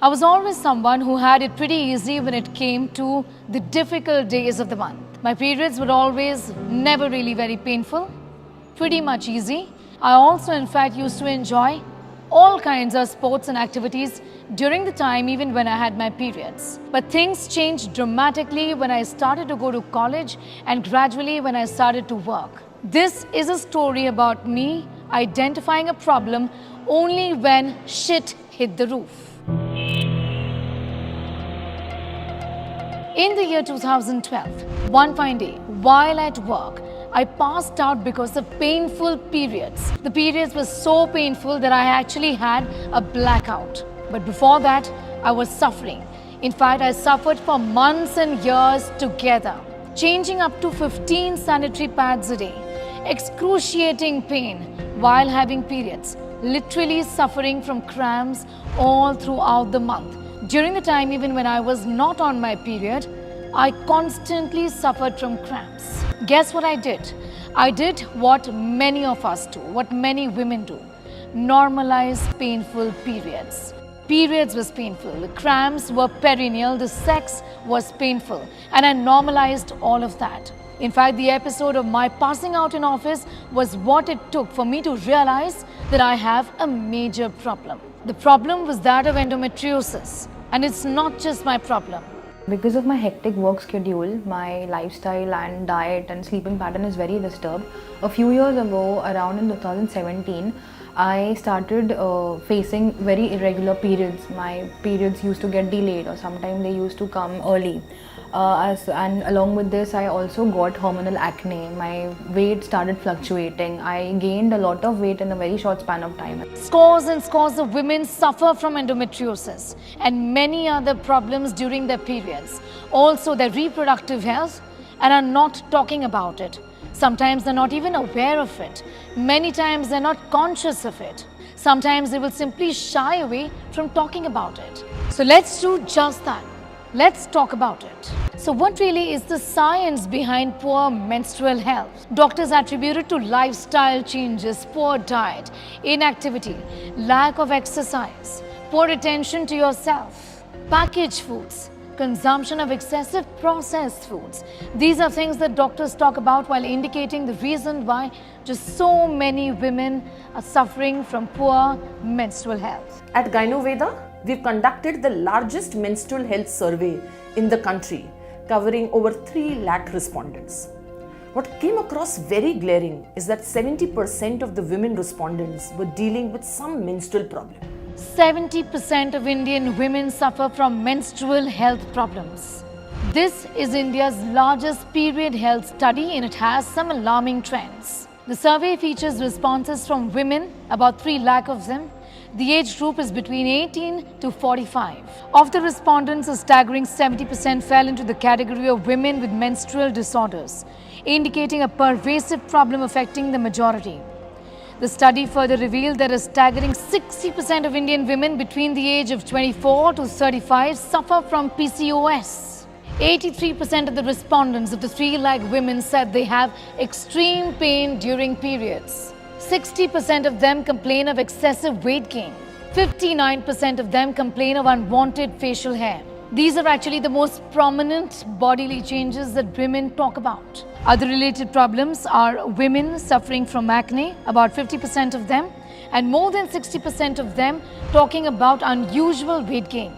I was always someone who had it pretty easy when it came to the difficult days of the month. My periods were always never really very painful, pretty much easy. I also in fact used to enjoy all kinds of sports and activities during the time even when I had my periods. But things changed dramatically when I started to go to college and gradually when I started to work. This is a story about me identifying a problem only when shit hit the roof. In the year 2012, one fine day, while at work, I passed out because of painful periods. The periods were so painful that I actually had a blackout. But before that, I was suffering. In fact, I suffered for months and years together, changing up to 15 sanitary pads a day, excruciating pain while having periods, literally suffering from cramps all throughout the month. During the time even when I was not on my period, I constantly suffered from cramps. Guess what I did? I did what many of us do, what many women do. Normalize painful periods. Periods was painful, the cramps were perennial, the sex was painful, and I normalized all of that. In fact, the episode of my passing out in office was what it took for me to realize that I have a major problem. The problem was that of endometriosis, and it's not just my problem. Because of my hectic work schedule, my lifestyle and diet and sleeping pattern is very disturbed. A few years ago, around in 2017, I started facing very irregular periods. My periods used to get delayed or sometimes they used to come early. And along with this, I also got hormonal acne. My weight started fluctuating. I gained a lot of weight in a very short span of time. Scores and scores of women suffer from endometriosis and many other problems during their periods. Also their reproductive health, and are not talking about it. Sometimes they're not even aware of it. Many times they're not conscious of it. Sometimes they will simply shy away from talking about it. So let's do just that. Let's talk about it. So what really is the science behind poor menstrual health? Doctors attribute it to lifestyle changes, poor diet, inactivity, lack of exercise, poor attention to yourself, packaged foods, consumption of excessive processed foods. These are things that doctors talk about while indicating the reason why just so many women are suffering from poor menstrual health. At Gynoveda, we've conducted the largest menstrual health survey in the country, covering over 3 lakh respondents. What came across very glaring is that 70% of the women respondents were dealing with some menstrual problem. 70% of Indian women suffer from menstrual health problems. This is India's largest period health study and it has some alarming trends. The survey features responses from women, about 3 lakh of them. The age group is between 18 to 45. Of the respondents, a staggering 70% fell into the category of women with menstrual disorders, indicating a pervasive problem affecting the majority. The study further revealed that a staggering 60% of Indian women between the age of 24 to 35 suffer from PCOS. 83% of the respondents of the 3 lakh women said they have extreme pain during periods. 60% of them complain of excessive weight gain. 59% of them complain of unwanted facial hair. These are actually the most prominent bodily changes that women talk about. Other related problems are women suffering from acne, about 50% of them, and more than 60% of them talking about unusual weight gain.